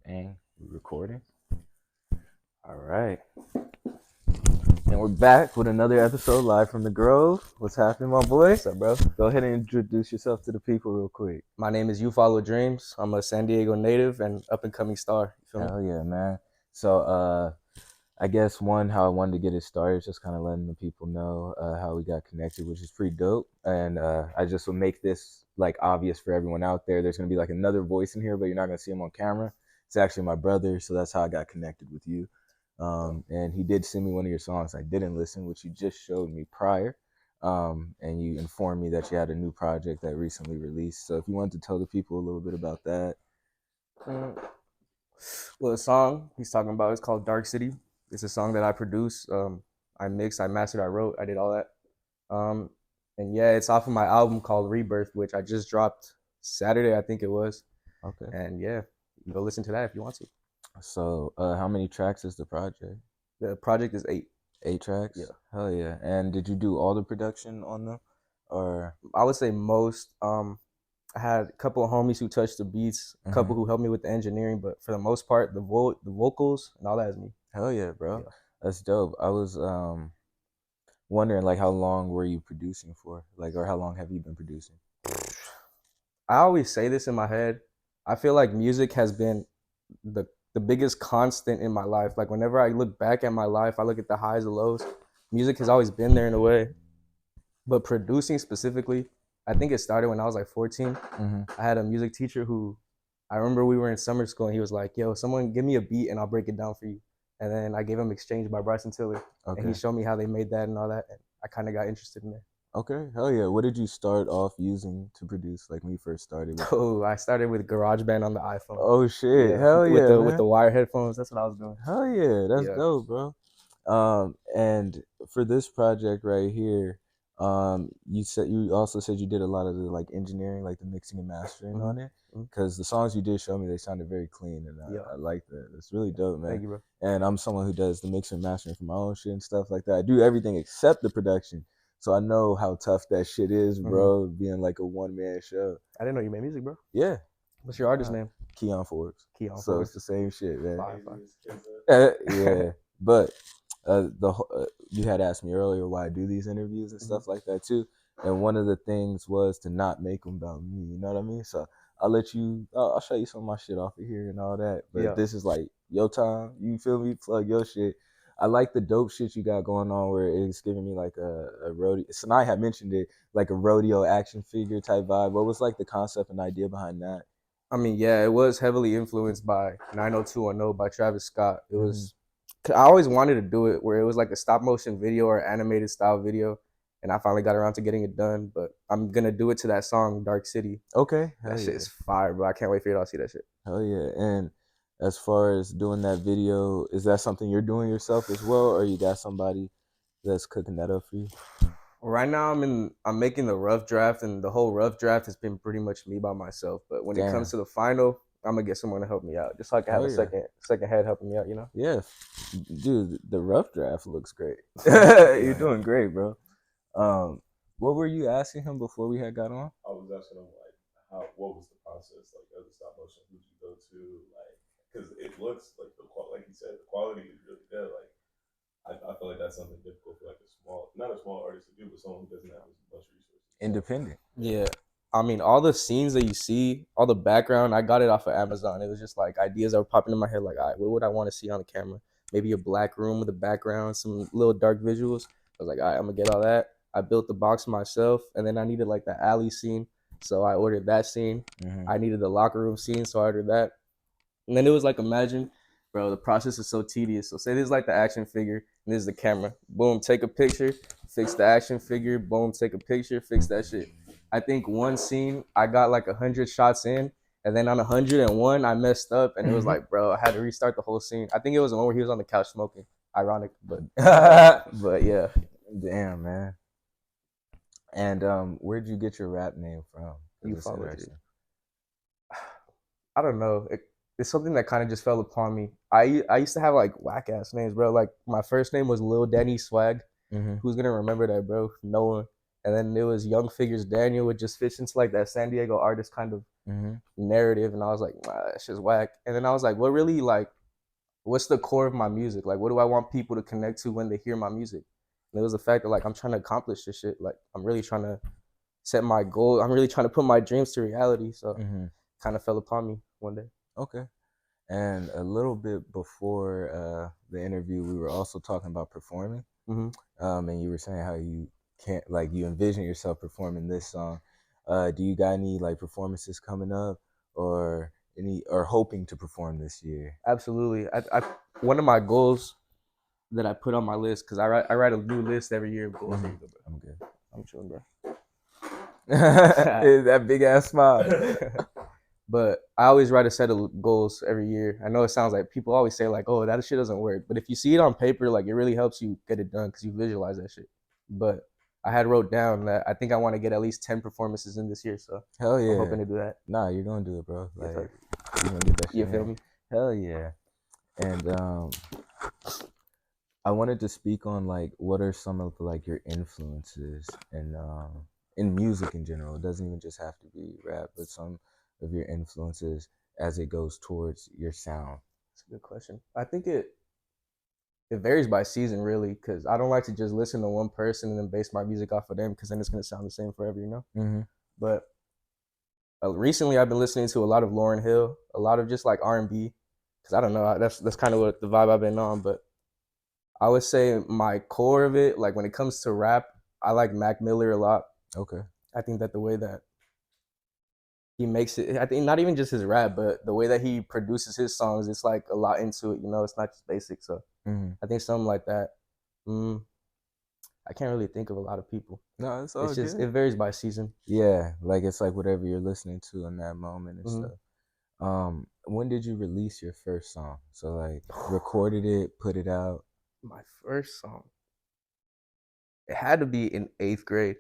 And we're recording. All right. And we're back with another episode live from the Grove. What's happening, my boy? What's up, bro? Go ahead and introduce yourself to the people real quick. My name is Youfollowdreams. I'm a San Diego native and up-and-coming star. You feel me? Hell yeah, man. So, I guess how I wanted to get it started is just kind of letting the people know how we got connected, which is pretty dope. And I just will make this like obvious for everyone out there. There's gonna be like another voice in here, but you're not gonna see him on camera. It's actually my brother, so that's how I got connected with you. And he did send me one of your songs. I didn't listen, which you just showed me prior. And you informed me that you had a new project that recently released. So if you wanted to tell the people a little bit about that. Well, the song he's talking about is called Dark City. It's a song that I produced. I mixed, I mastered, I wrote, I did all that. And yeah, it's off of my album called Rebirth, which I just dropped Saturday, I think it was. Okay. And yeah, you go listen to that if you want to. So how many tracks is the project? The project is 8. 8 tracks? Yeah. Hell yeah. And did you do all the production on them? Or I would say most. I had a couple of homies who touched the beats, a couple who helped me with the engineering, but for the most part, the vocals and all that is me. Hell yeah, bro. Yeah. That's dope. I was wondering like how long were you producing for? Like, or how long have you been producing? I always say this in my head. I feel like music has been the biggest constant in my life. Like whenever I look back at my life, I look at the highs and lows. Music has always been there in a way. But producing specifically, I think it started when I was like 14. I had a music teacher who, I remember we were in summer school and he was like, yo, someone give me a beat and I'll break it down for you. And then I gave him Exchange by Bryson Tiller. Okay. And he showed me how they made that and all that. And I kind of got interested in it. Okay. Hell yeah. What did you start off using to produce like when you first started? Oh, I started with GarageBand on the iPhone. Oh shit. Yeah. Hell with yeah. With the wire headphones. That's what I was doing. Hell yeah. That's dope, bro. And for this project right here, you also said you did a lot of the like engineering, like the mixing and mastering on it, because the songs you did show me, they sounded very clean, and I like that. It's really dope, man. Thank you, bro. And I'm someone who does the mixing and mastering for my own shit and stuff like that. I do everything except the production, so I know how tough that shit is, bro. Being like a one-man show. I didn't know you made music, bro. Yeah. What's your artist name? Keon Forbes. Keon So Forbes. it's the same shit, man. Fine. Yeah, but you had asked me earlier why I do these interviews and stuff like that too, and one of the things was to not make them about me. You know what I mean? So I'll show you some of my shit off of here and all that. But this is like your time. You feel me? Plug your shit. I like the dope shit you got going on where it's giving me like a rodeo. Sinai had mentioned it, like a rodeo action figure type vibe. What was like the concept and idea behind that? I mean, yeah, it was heavily influenced by 90210 by Travis Scott. It was, I always wanted to do it where it was like a stop motion video or animated style video. And I finally got around to getting it done, but I'm going to do it to that song, Dark City. Okay. That shit is fire, bro. I can't wait for you to see that shit. Hell yeah. And as far as doing that video, is that something you're doing yourself as well, or you got somebody that's cooking that up for you? Right now I'm making the rough draft, and the whole rough draft has been pretty much me by myself. But when it comes to the final, I'm gonna get someone to help me out, just so I can have a second head helping me out, you know? Yeah, dude, the rough draft looks great. You're doing great, bro. What were you asking him before we had got on? I was asking him like, what was the process like of the stop motion? Who'd you go to? Like, because it looks like like you said, the quality is really good. Like, I feel like that's something difficult for like not a small artist to do, but someone who doesn't have as much resources. Independent. Yeah. I mean, all the scenes that you see, all the background, I got it off of Amazon. It was just like ideas that were popping in my head. Like, all right, what would I want to see on the camera? Maybe a black room with a background, some little dark visuals. I was like, all right, I'm gonna get all that. I built the box myself, and then I needed like the alley scene, so I ordered that scene. I needed the locker room scene, so I ordered that. And then it was like, imagine, bro, the process is so tedious. So say this is like the action figure, and this is the camera. Boom, take a picture, fix the action figure. Boom, take a picture, fix that shit. I think one scene I got like 100 shots in, and then on 101 I messed up, and it was like, bro, I had to restart the whole scene. I think it was the one where he was on the couch smoking. Ironic, but but yeah. Damn, man. And where'd you get your rap name from? Youfollowdreams. I don't know. It's something that kind of just fell upon me. I used to have like whack ass names, bro. Like my first name was Lil Danny Swag. Who's gonna remember that, bro? No one. And then it was Young Figures Daniel, which just fits into like that San Diego artist kind of narrative, and I was like, nah, that shit's whack. And then I was like, what really like, what's the core of my music? Like, what do I want people to connect to when they hear my music? And it was the fact that like I'm trying to accomplish this shit. Like I'm really trying to set my goal. I'm really trying to put my dreams to reality. So kind of fell upon me one day. Okay. And a little bit before the interview, we were also talking about performing. And you were saying how you can't, like, you envision yourself performing this song. Do you got any like performances coming up, or hoping to perform this year? Absolutely. I one of my goals that I put on my list, because I write a new list every year of goals. I'm good. I'm chilling, bro. That big ass smile. But I always write a set of goals every year. I know it sounds like people always say like, oh, that shit doesn't work. But if you see it on paper, like it really helps you get it done because you visualize that shit. But I had wrote down that I think I want to get at least 10 performances in this year. So hell yeah, I'm hoping to do that. Nah, you're gonna do it, bro. Like Yes, you're gonna get that shit. You feel me? Hell yeah. And I wanted to speak on like what are some of like your influences in music in general. It doesn't even just have to be rap, but some of your influences as it goes towards your sound. That's a good question. I think it varies by season really, because I don't like to just listen to one person and then base my music off of them, because then it's gonna sound the same forever, you know. But recently I've been listening to a lot of Lauryn Hill, a lot of just like R&B, because I don't know, that's kind of what the vibe I've been on. But I would say my core of it, like when it comes to rap, I like Mac Miller a lot. Okay. I think that the way that he makes it, I think not even just his rap, but the way that he produces his songs, it's like a lot into it, you know. It's not just basic. So I think something like that. I can't really think of a lot of people. No, it's all It's just good. it varies by season. Yeah, like it's like whatever you're listening to in that moment and stuff. When did you release your first song? So like recorded it, put it out? My first song, it had to be in 8th grade,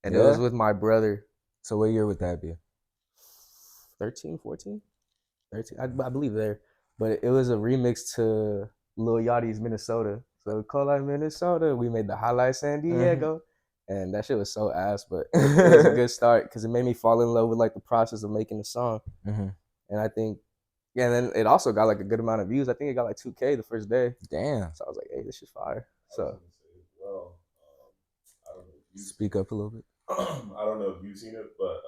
and it was with my brother. So what year would that be? 13, 14? 13, I believe there. But it was a remix to Lil Yachty's Minnesota. So Cold Like Minnesota, we made the Highlight San Diego. And that shit was so ass, but it was a good start because it made me fall in love with like the process of making the song. And I think, yeah, and then it also got like a good amount of views. I think it got like 2K the first day. Damn. So I was like, hey, this shit's fire. So I don't know if you speak up a little bit. I don't know if you've seen it, but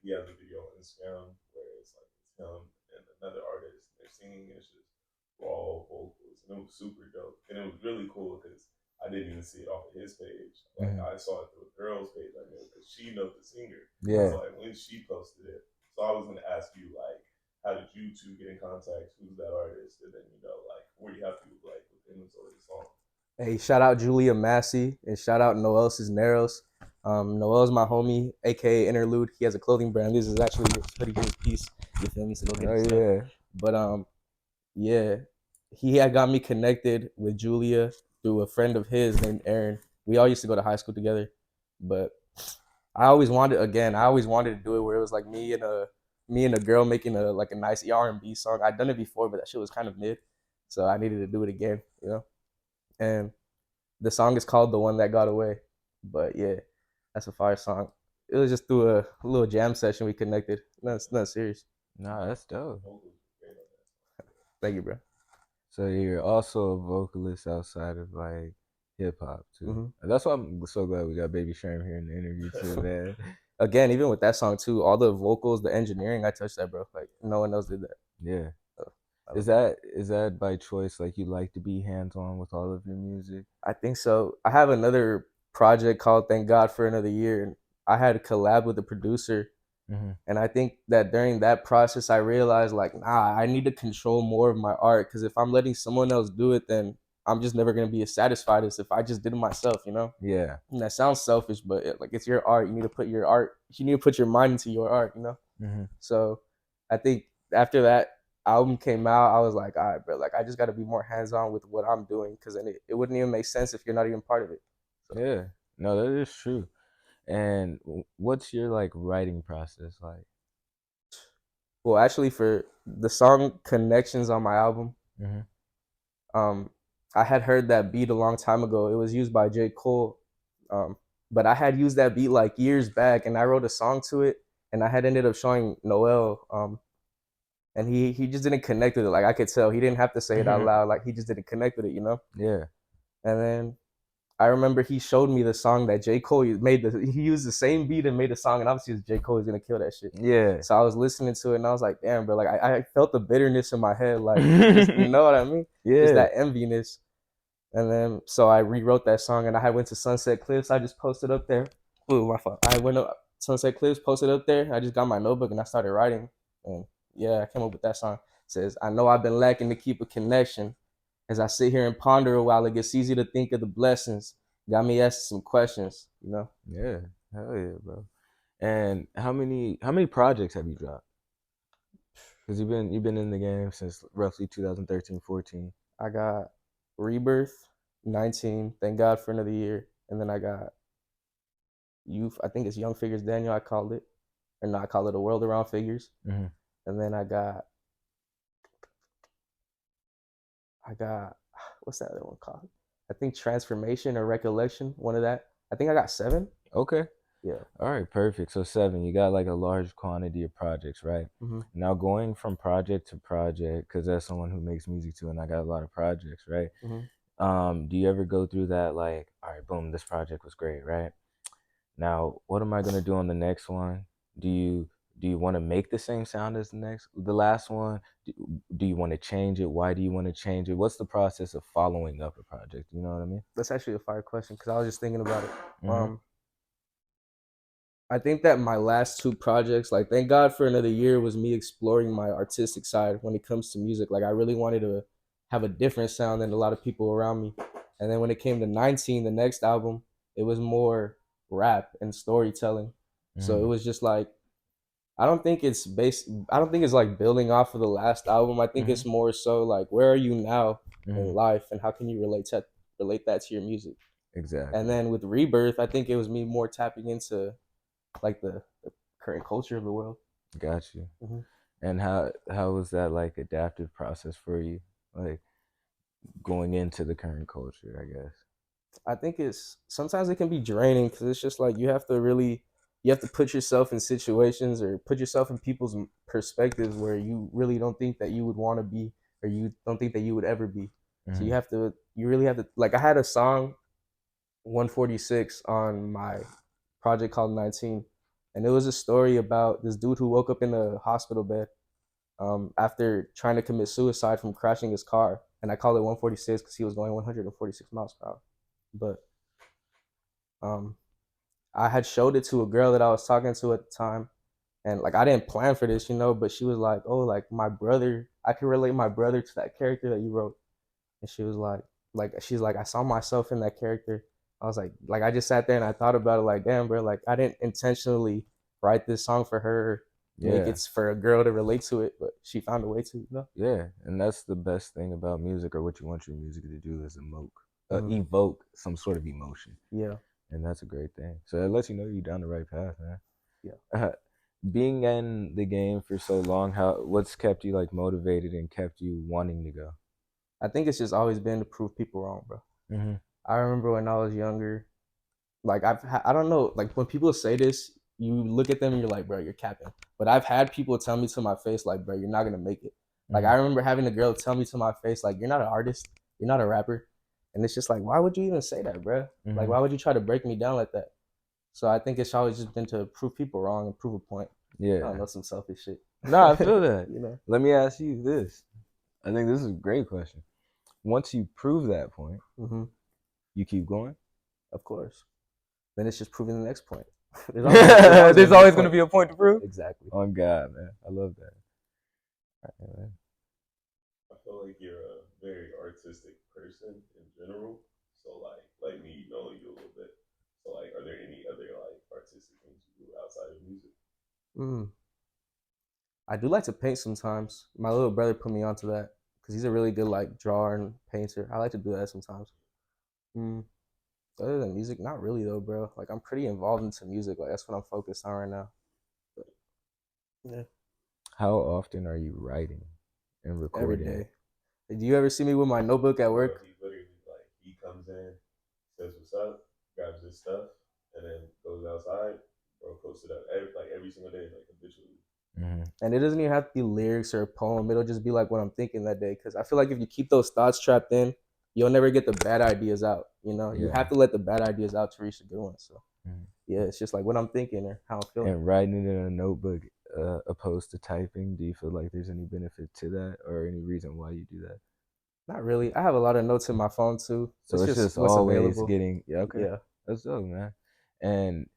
he has a video on Instagram where it's like it's him and another artist. They're singing, and it's just raw vocals, and it was super dope. And it was really cool because I didn't even see it off of his page. Like I saw it through a girl's page I knew because she knows the singer. Yeah. So like when she posted it, so I was gonna ask you like, how did you two get in contact? Who's that artist? And then like where you have to like with the influence of the song. Hey, shout out Julia Massey and shout out Noel Cisneros. Noel's my homie, aka Interlude. He has a clothing brand. This is actually his hoodie, his piece. You feel me? So go get it. Yeah. But yeah, he had got me connected with Julia through a friend of his named Aaron. We all used to go to high school together. But I always wanted to do it where it was like me and a girl making a nice R&B song. I'd done it before, but that shit was kind of mid. So I needed to do it again, you know? And the song is called The One That Got Away. But yeah, that's a fire song. It was just through a little jam session we connected. Not serious. Nah, that's dope. Thank you, bro. So you're also a vocalist outside of like hip hop too. That's why I'm so glad we got Baby Sherm here in the interview too, man. Again, even with that song too, all the vocals, the engineering, I touched that, bro. Like no one else did that. Yeah. Is that by choice? Like you like to be hands on with all of your music? I think so. I have another project called Thank God for Another Year, and I had a collab with the producer. And I think that during that process, I realized like, nah, I need to control more of my art, because if I'm letting someone else do it, then I'm just never gonna be as satisfied as if I just did it myself, you know? Yeah. And that sounds selfish, but it's your art. You need to put your art. You need to put your mind into your art, you know? So I think after that album came out, I was like, all right, bro, like I just got to be more hands on with what I'm doing, because then it wouldn't even make sense if you're not even part of it. So. Yeah. No, that is true. And what's your like writing process like? Well, actually, for the song Connections on my album, I had heard that beat a long time ago. It was used by J. Cole, but I had used that beat like years back, and I wrote a song to it, and I had ended up showing Noel, and he just didn't connect with it. Like I could tell, he didn't have to say it out loud. Like he just didn't connect with it, you know. Yeah. And then I remember he showed me the song that J. Cole made. He used the same beat and made the song, and obviously J. Cole is gonna kill that shit. Yeah. So I was listening to it, and I was like, damn, bro. Like I felt the bitterness in my head, like just, you know what I mean? Just Yeah. that enviness. And then so I rewrote that song, and I went to Sunset Cliffs. I just posted up there. Ooh, my fault. I went up Sunset Cliffs, posted up there. I just got my notebook and I started writing. And yeah, I came up with that song. It says, I know I've been lacking to keep a connection. As I sit here and ponder a while, it gets easy to think of the blessings. Got me asking some questions, you know? Yeah. Hell yeah, bro. And how many projects have you dropped? Because you've been in the game since roughly 2013, 14. I got Rebirth, 19, Thank God for Another Year. And then I got Youth, I think it's Young Figures Daniel, I called it. Or no, I call it A World Around Figures. Mm-hmm. And then I got what's that other one called? I think Transformation or Recollection, one of that. I think I got 7. Okay. Yeah. All right, perfect. So 7, you got like a large quantity of projects, right? Mm-hmm. Now going from project to project, because that's someone who makes music too, and I got a lot of projects, right? Do you ever go through that like, all right, boom, this project was great, right? Now, what am I gonna do on the next one? Do you want to make the same sound as the last one? Do you want to change it? Why do you want to change it? What's the process of following up a project? You know what I mean? That's actually a fire question because I was just thinking about it. Mm-hmm. I think that my last 2 projects, like Thank God for Another Year, was me exploring my artistic side when it comes to music. Like I really wanted to have a different sound than a lot of people around me. And then when it came to 19, the next album, it was more rap and storytelling. So it Mm-hmm. was just like I don't think it's like building off of the last album. I think Mm-hmm. it's more so like where are you now Mm-hmm. in life and how can you relate that to your music. And Exactly. then with Rebirth, I think it was me more tapping into like the current culture of the world. Got you. Mm-hmm. And how was that like adaptive process for you? Like going into the current culture, I guess. I think it's sometimes it can be draining because it's just like you have to put yourself in situations or put yourself in people's perspectives where you really don't think that you would want to be or you don't think that you would ever be. So Mm-hmm. you really have to like I had a song 146 on my project called 19, and it was a story about this dude who woke up in a hospital bed after trying to commit suicide from crashing his car, and I call it 146 because he was going 146 miles per hour. But um, I had showed it to a girl that I was talking to at the time, and like I didn't plan for this, you know, but she was like, "Oh, like my brother, I can relate my brother to that character that you wrote." And she was she's like, "I saw myself in that character." I was like I just sat there and I thought about it, like, damn, bro, like I didn't intentionally write this song for her, make Yeah. it for a girl to relate to it, but she found a way to, you know. Yeah. And that's the best thing about music, or what you want your music to do, is Mm-hmm. evoke some sort of emotion. Yeah, And that's a great thing. So it lets you know you're down the right path, man. yeah. Uh, being in the game for so long, what's kept you like motivated and kept you wanting to go? I think it's just always been to prove people wrong, bro. Mm-hmm. I remember when I was younger, like I don't know, like when people say this, you look at them and you're like, bro, you're capping. But I've had people tell me to my face, like, bro, you're not gonna make it. Like Mm-hmm. I remember having a girl tell me to my face, like, you're not an artist, you're not a rapper, and it's just like, why would you even say that, bro? Like, Mm-hmm. why would you try to break me down like that? So I think it's always just been to prove people wrong and prove a point. I don't Yeah. know, some selfish shit. No, I feel that. You know. Let me ask you this. I think this is a great question. Once you prove that point, Mm-hmm. you keep going. Of course. Then it's just proving the next point. There's always going to Point. be a point to prove. Exactly. Oh God, man, I love that. All right, man. I feel like you're a very artistic person in general. So like me knowing you a little bit. So like, are there any other like artistic things you do outside of music? Mm. I do like to paint sometimes. My little brother put me onto that because he's a really good like drawer and painter. I like to do that sometimes. Mm. Other than music, not really though, bro. Like I'm pretty involved into music. Like that's what I'm focused on right now. But, yeah, How often are you writing and every recording? day. Do you ever see me with my notebook at Bro, work? he literally like he comes in, says what's up, grabs his stuff, and then goes outside, bro, posted up every single day, like habitually. Mm-hmm. And it doesn't even have to be lyrics or a poem. It'll just be like what I'm thinking that day. Because I feel like if you keep those thoughts trapped in, you'll never get the bad ideas out. You know, you Yeah. have to let the bad ideas out to reach the good ones. So Mhm. yeah, it's just like what I'm thinking or how I'm feeling. And writing it in a notebook opposed to typing, do you feel like there's any benefit to that or any reason why you do that? Not really. I have a lot of notes in my phone too. So It's it's just just what's always available. getting, yeah, okay. Yeah. That's dope, man. And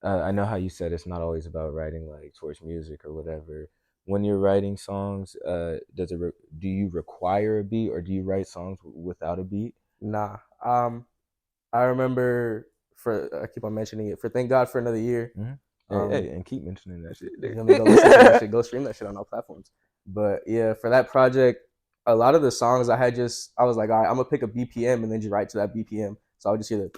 I know how you said it's not always about writing like towards music or whatever. When you're writing songs, do you require a beat or do you write songs without a beat? Nah. I remember I keep on mentioning it. For Thank God for Another Year. Mm-hmm. Hey, and keep mentioning that shit. You feel me? Go listen to that shit. Go stream that shit on all platforms. But yeah, for that project, a lot of the songs I was like, all right, I'm gonna pick a BPM and then just write to that BPM. So I'll just hear the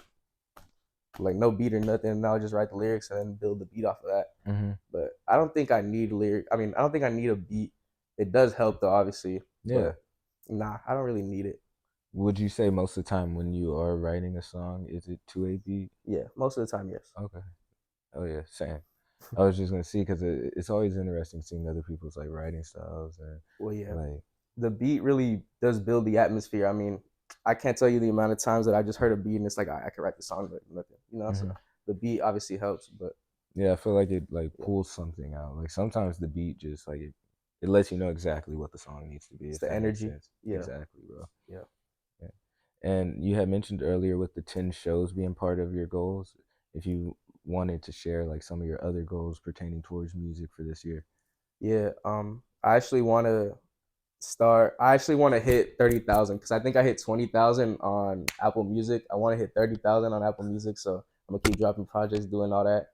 like no beat or nothing, and I'll just write the lyrics and then build the beat off of that. Mm-hmm. But I don't think I need lyric. I mean, I don't think I need a beat. It does help though, obviously. Yeah. But nah, I don't really need it. Would you say most of the time when you are writing a song, is it to a beat? Yeah, most of the time, yes. Okay. Oh yeah, same. I was just gonna see because it's always interesting seeing other people's like writing styles and Well, yeah, like the beat really does build the atmosphere. I mean, I can't tell you the amount of times that I just heard a beat and it's like I could write the song, but nothing, you know. So Mhm. the beat obviously helps, but Yeah, I feel like it like yeah, pulls something out. Like sometimes the beat just like it lets you know exactly what the song needs to be, it's if the that makes energy. sense. Yeah, Exactly, bro. yeah, Yeah. And you had mentioned earlier with the 10 shows being part of your goals, if you wanted to share like some of your other goals pertaining towards music for this year. yeah. I actually want to start. I actually want to hit 30,000 because I think I hit 20,000 on Apple Music. I want to hit 30,000 on Apple Music, so I'm gonna keep dropping projects, doing all that.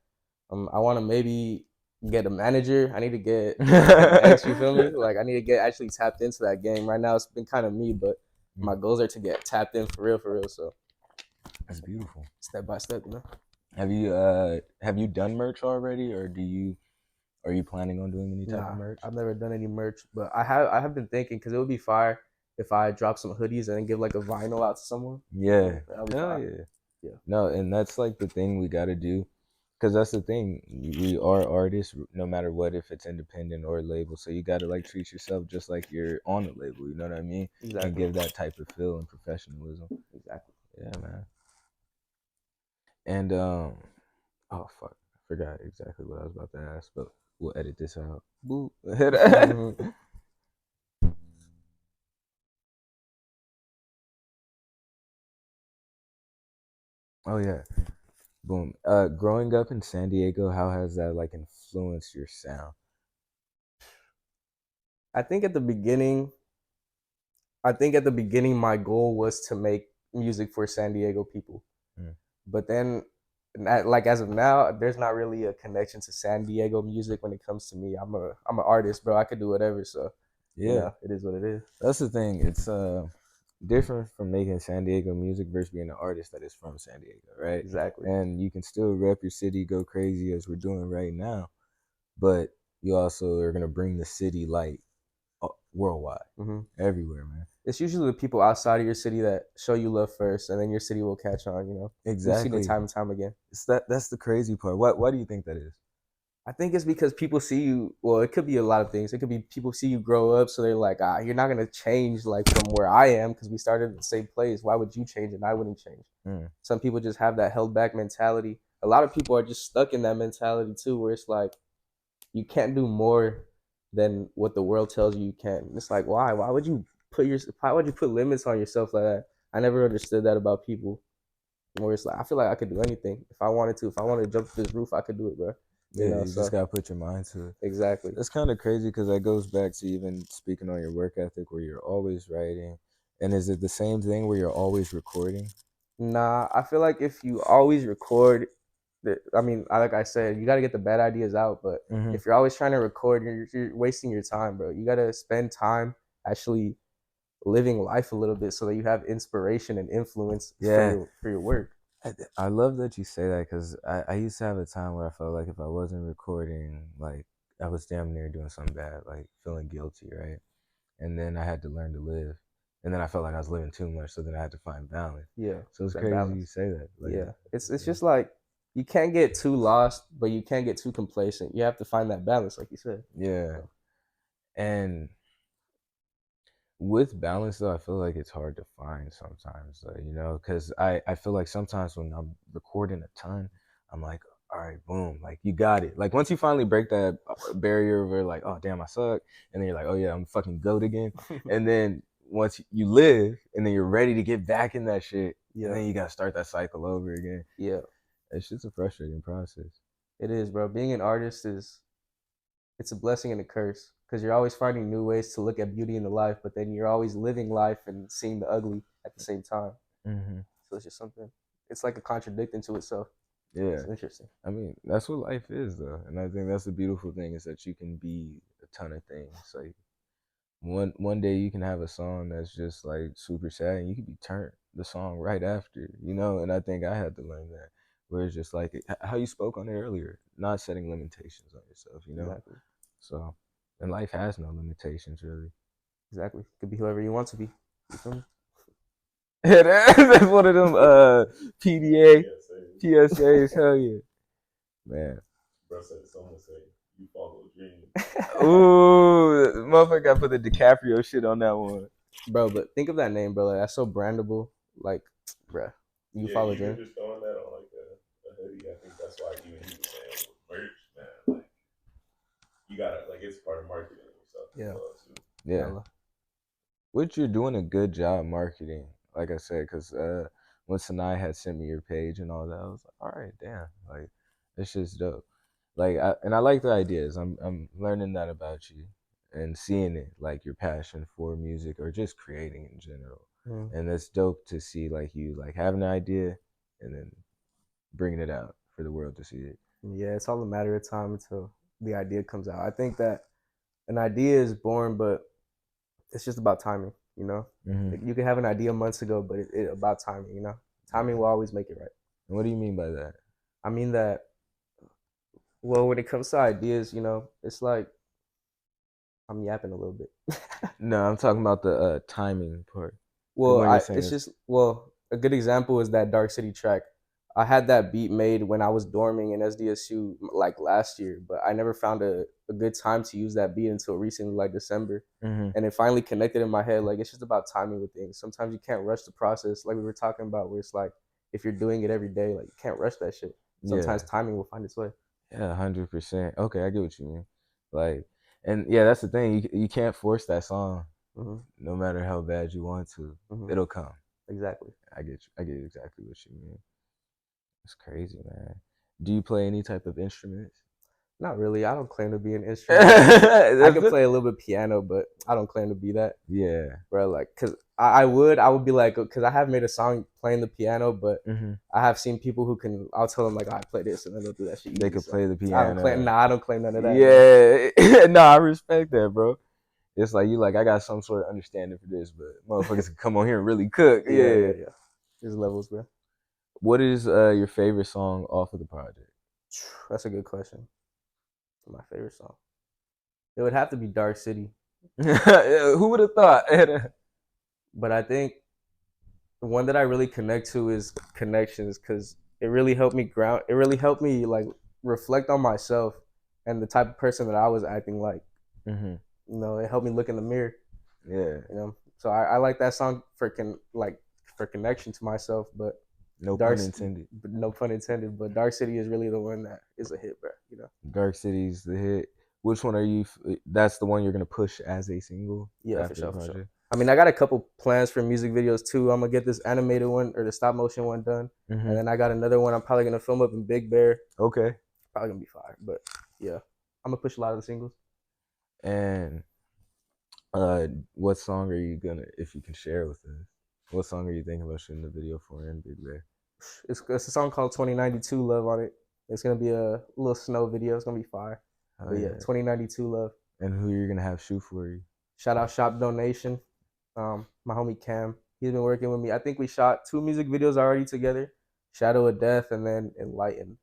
I want to maybe get a manager. I need to get connects. You feel me? Like I need to get actually tapped into that game. Right now, it's been kind of me, but my goals are to get tapped in for real, for real. So That's beautiful. step by step, you know. Have you done merch already or are you planning on doing any type of Nah, merch? I've never done any merch, but I have been thinking because it would be fire if I drop some hoodies and then give like a vinyl out to someone. Yeah. That'll be Hell fire. yeah. Yeah. No, and that's like the thing we got to do because that's the thing. We are artists no matter what, if it's independent or label. So you got to like treat yourself just like you're on a label, you know what I mean? And Exactly. give that type of feel and professionalism. Exactly. Yeah, man. And oh fuck, I forgot exactly what I was about to ask, but we'll edit this out. Boo. Oh yeah. Boom. Growing up in San Diego, how has that like influenced your sound? I think at the beginning, my goal was to make music for San Diego people. Mm. But then, like as of now, there's not really a connection to San Diego music when it comes to me. I'm an artist, bro. I could do whatever. So, Yeah, it is what it is. that's the thing. It's different from making San Diego music versus being an artist that is from San Diego, right? Exactly. And you can still rep your city, go crazy as we're doing right now, but you also are gonna bring the city light worldwide, Hmm. everywhere, man. It's usually the people outside of your city that show you love first, and then your city will catch on. We've seen it Exactly. time and time again. It's that's the crazy part. Why do you think that is? I think it's because people see you. Well, it could be a lot of things. It could be people see you grow up, so they're like, you're not gonna change like from where I am because we started in the same place. Why would you change and I wouldn't change? Mm. Some people just have that held back mentality. A lot of people are just stuck in that mentality too, where it's like you can't do more than what the world tells you can. It's like why? Why would you put limits on yourself like that? I never understood that about people. Where it's like I feel like I could do anything if I wanted to. If I wanted to jump this roof, I could do it, bro. Yeah, you just So gotta put your mind to it. exactly. That's kind of crazy because that goes back to even speaking on your work ethic, where you're always writing. And is it the same thing where you're always recording? Nah, I feel like if you always record, I mean, like I said, you got to get the bad ideas out. But Mm-hmm. if you're always trying to record, you're wasting your time, bro. You got to spend time actually living life a little bit so that you have inspiration and influence Yeah, for your work. I love that you say that because I used to have a time where I felt like if I wasn't recording, like I was damn near doing something bad, like feeling guilty, right? And then I had to learn to live. And then I felt like I was living too much, so then I had to find balance. Yeah, So it's that crazy you balance. say that. Like, Yeah, it's yeah. just like you can't get too lost, but you can't get too complacent. You have to find that balance, like you said. Yeah. And with balance though, I feel like it's hard to find sometimes, you know, because I feel like sometimes when I'm recording a ton, I'm like, all right, boom, like you got it. Like once you finally break that barrier where like, oh damn, I suck, and then you're like, oh yeah, I'm fucking goat again, and then once you live, and then you're ready to get back in that shit, and Yeah, then you gotta start that cycle over again. yeah, It's just a frustrating process. it is, bro. Being an artist is it's a blessing and a curse because you're always finding new ways to look at beauty in the life, but then you're always living life and seeing the ugly at the same time. Hmm. So it's just something. It's like a contradiction to itself. Yeah. It's interesting. I mean, that's what life is, though, and I think that's the beautiful thing is that you can be a ton of things. Like one day you can have a song that's just like super sad, and you can be turned the song right after, you know. And I think I had to learn that, where it's just like how you spoke on it earlier, not setting limitations on yourself, you know. Exactly. So, and life has no limitations really. Exactly. Could be whoever you want to be. You feel me? Yeah, that's one of them PDA PSAs. Hell yeah, man. Bro said someone say you follow dreams. Ooh, motherfucker got put the DiCaprio shit on that one. Bro, but think of that name, bro. Like, that's so brandable. Like, bro, you Yeah, follow even Dream. just throwing that on like a hoodie, I think that's why even he was saying with merch, man, like you gotta like it's part of marketing and stuff as Yeah. well too. Yeah, Hella. which you're doing a good job marketing. Like I said, because when Sanai had sent me your page and all that, I was like, all right, damn, like it's just dope. Like, and I like the ideas. I'm learning that about you and seeing it, like your passion for music or just creating in general. Mm. And it's dope to see like you like have an idea and then bringing it out for the world to see it. Yeah, it's all a matter of time until the idea comes out. I think that an idea is born, but it's just about timing, you know? Mm-hmm. Like, you can have an idea months ago, but it about timing, you know? Timing will always make it right. And what do you mean by that? I mean that, well, when it comes to ideas, you know, it's like I'm yapping a little bit. No, I'm talking about the timing part. Because when you're saying It's this, just, well, a good example is that Dark City track. I had that beat made when I was dorming in SDSU like last year, but I never found a good time to use that beat until recently, like December. mm-hmm. And it finally connected in my head. Like, it's just about timing with things. Sometimes you can't rush the process, like we were talking about, where it's like if you're doing it every day, like you can't rush that shit. Yeah, Sometimes timing will find its way. yeah, 100%. Okay, I get what you mean. Like, and yeah, that's the thing. You can't force that song, Hmm. no matter how bad you want to. Hmm. It'll come. Exactly. I get you. I get exactly what you mean. It's crazy, man. Do you play any type of instruments? Not really. I don't claim to be an instrument. I That's can it. play a little bit piano, but I don't claim to be that. Yeah. Bro, like, cause I would be like, cause I have made a song playing the piano, but Mm-hmm. I have seen people who can. I'll tell them like, oh, I play this, and then they'll do that shit They easy. could So play the I don't claim. piano. Nah, I don't claim none of that. Yeah. No, I respect that, bro. It's like you like I got some sort of understanding for this, but motherfuckers can come on here and really cook. Yeah, Yeah. yeah. There's levels, bro. What is your favorite song off of the project? That's a good question. My favorite song. It would have to be Dark City, Who would have thought? but I think the one that I really connect to is Connections, cause it really helped me ground. It really helped me like reflect on myself and the type of person that I was acting like. Mm-hmm. You know, it helped me look in the mirror. Yeah. You know, so I like that song for for connection to myself, but No Dark, pun intended. no pun intended, but Dark City is really the one that is a hit, bro. You know, Dark City's the hit. Which one are you? That's the one you're gonna push as a single yeah, for after the sure, for sure. project. I mean, I got a couple plans for music videos too. I'm gonna get this animated one or the stop motion one done, Mm-hmm. and then I got another one I'm probably gonna film up in Big Bear. Okay. Probably gonna be fire, but yeah, I'm gonna push a lot of the singles. And what song are you gonna, if you can share with us? What song are you thinking about shooting the video for in Big Bear? It's a song called 2092 Love on it. It's gonna be a little snow video. It's gonna be fire. Oh But yeah, yeah. 2092 Love. And who you're gonna have shoot for you? Shout out Shop Donation. My homie Cam. He's been working with me. I think we shot 2 music videos already together. Shadow of Death and then Enlighten.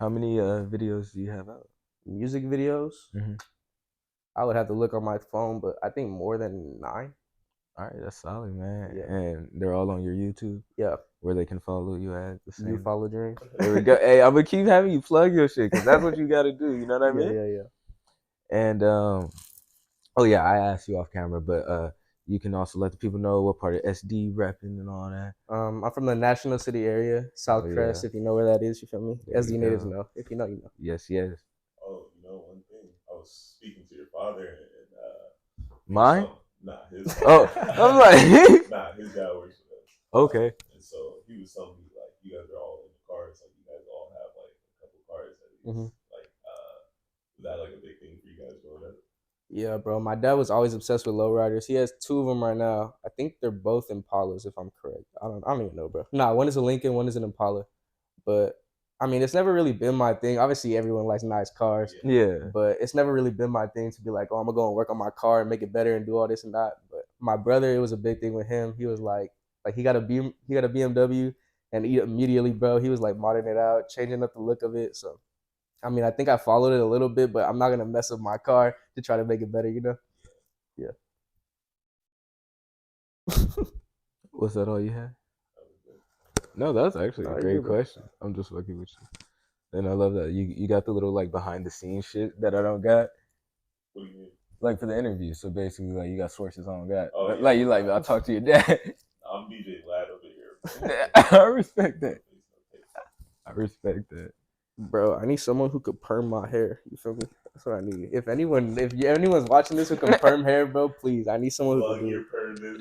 How many videos do you have out? Music videos. Mm-hmm. I would have to look on my phone, but I think more than 9. All right, that's solid, man. Yeah. And they're all on your YouTube, Yeah. where they can follow you at the same. Youfollowdreams. There we go. Hey, I'm gonna keep having you plug your shit because that's what you got to do. You know what I mean? Yeah. And oh yeah, I asked you off camera, but you can also let the people know what part of SD repping and all that. I'm from the National City area, South Oh, Crest. yeah. If you know where that is, you feel me? There SD you natives go. know. If you know, you know. Yes. Oh, you know one thing. I was speaking to your father, and Mine? Nah, his. Oh, I'm like, Nah, his dad works with us. Okay. And so he was telling me like you guys are all in the cars, like you guys all have like a couple cars at least. Mhm. Like, was that like a big thing for you guys growing up? Yeah, bro. My dad was always obsessed with lowriders. He has two of them right now. I think they're both Impalas, if I'm correct. I don't even know, bro. Nah, one is a Lincoln, one is an Impala. But I mean, it's never really been my thing. Obviously, everyone likes nice cars, Yeah. but it's never really been my thing to be like, oh, I'm gonna go and work on my car and make it better and do all this and that. But my brother, it was a big thing with him. He was like he got a BMW, and he immediately, bro, he was like modding it out, changing up the look of it. So I mean, I think I followed it a little bit, but I'm not gonna mess up my car to try to make it better, you know? Yeah. Was that all you had? No, that's actually Nah, a you great good, bro. question. I'm just fucking with you. And I love that you got the little like behind the scenes shit that I don't got. What do you mean? Like for the interview. So basically, like you got sources I don't got. Oh, But, yeah. like you like I'll talk to your dad. I'm DJ Lad over here. I respect that. I respect that. Bro, I need someone who could perm my hair. You feel me? That's what I need. If anyone's watching this who can perm hair, bro, please. I need someone who Plug can do your it. permit.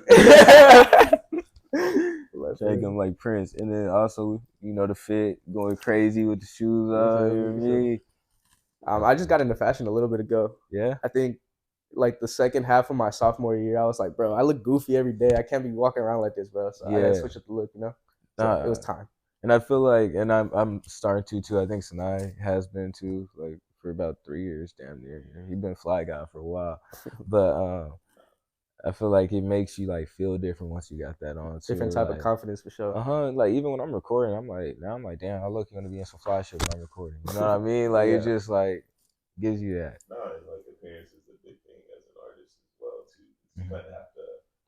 Shake him like Prince, and then also the fit, going crazy with the shoes on. You know me? I just got into fashion a little bit ago. Yeah. I think like the second half of my sophomore year, I was like, bro, I look goofy every day. I can't be walking around like this, bro. So I gotta switch up the look, you know. So it was time. And I feel like, and I'm starting to too. I think Sinai has been too, like for about 3 years, damn near. He's been fly guy for a while, but I feel like it makes you like feel different once you got that on. Too. Different type like, of confidence for sure. Like even when I'm recording, I'm like, damn, I look gonna be in some fly shit when I'm recording. You know what I mean? Like it just like gives you that. No, like appearance is a big thing as an artist as well too. You kind of have to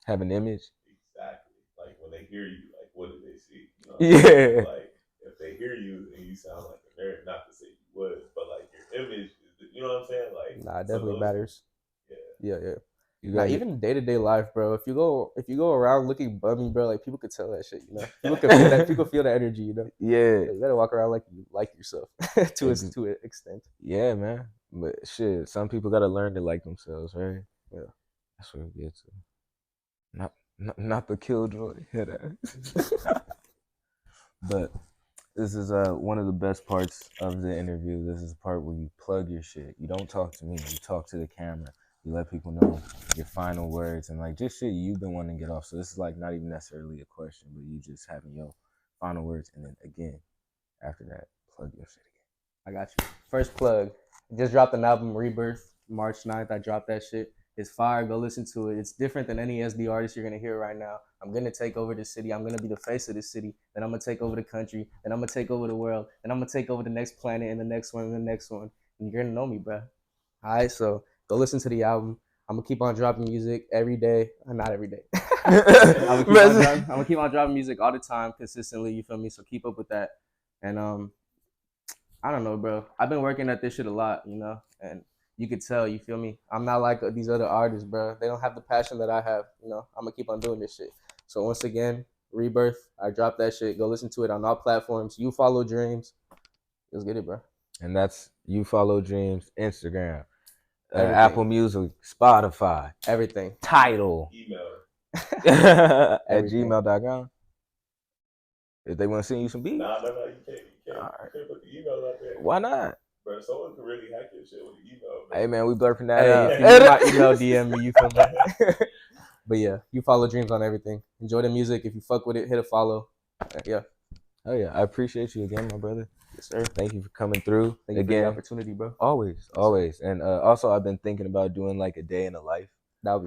have an image. Exactly. Like when they hear you, like what do they see? You know Yeah. Like if they hear you and you sound like a nerd, not to say you would, but like your image, you know what I'm saying? Like nah, it definitely matters. Yeah. Now, even day-to-day life, bro. If you go around looking bummy, bro, like people could tell that shit, you know. People could feel that. People feel the energy, you know. Yeah. You gotta walk around like you like yourself to an extent. Yeah, man. But shit, some people gotta learn to like themselves, right? Yeah. That's what we get to. Not the killjoy head ass. But this is one of the best parts of the interview. This is the part where you plug your shit. You don't talk to me. You talk to the camera. You let people know your final words and like just shit you've been wanting to get off. So this is like not even necessarily a question, but you just having your final words, and then again after that, plug your shit again. I got you. First plug. Just dropped an album, Rebirth, March 9th. I dropped that shit. It's fire. Go listen to it. It's different than any SD artist you're going to hear right now. I'm going to take over the city. I'm going to be the face of the city. Then I'm going to take over the country. Then I'm going to take over the world. Then I'm going to take over the next planet and the next one and the next one. And you're going to know me, bro. All right, so go listen to the album. I'm going to keep on dropping music every day. Not every day. I'm going to keep on dropping music all the time consistently. You feel me? So keep up with that. And I don't know, bro. I've been working at this shit a lot, you know, and you could tell, you feel me? I'm not like these other artists, bro. They don't have the passion that I have, you know. I'm going to keep on doing this shit. So once again, Rebirth, I dropped that shit. Go listen to it on all platforms. Youfollowdreams. Let's get it, bro. And that's Youfollowdreams, Instagram, Apple Music, Spotify, everything. Tidal. Email. At gmail.com. If they want to send you some beats. Nah, you can't. You can't put the email out there. Why not? Bro, someone can really hack your shit with the email, bro. Hey, man, we blurping that out. If you need my email, DM me, you feel me? But yeah, Youfollowdreams on everything. Enjoy the music. If you fuck with it, hit a follow. Yeah. Oh, yeah. I appreciate you again, my brother. Yes, sir. Thank you for coming through. Thank you for the opportunity, bro. Always. And also, I've been thinking about doing like a day in the life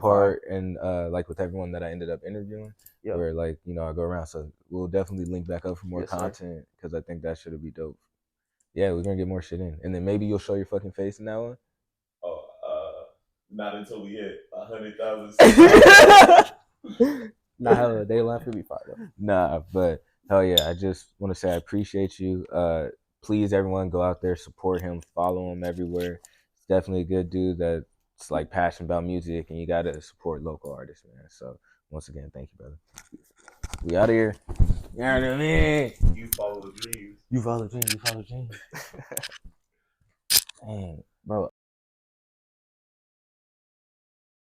part and like with everyone that I ended up interviewing. Yep. Where like, I go around. So we'll definitely link back up for more content because I think that should be dope. Yeah, we're going to get more shit in. And then maybe you'll show your fucking face in that one. Oh, not until we hit 100,000. Nah, hell, a day left would be fire though. Nah, but hell yeah, I just want to say I appreciate you. Please, everyone, go out there, support him, follow him everywhere. It's definitely a good dude that's like passionate about music, and you gotta support local artists, man. So once again, thank you, brother. We out of here. You know what I mean? You follow the dreams. You follow dreams. You follow dreams. Dang, bro.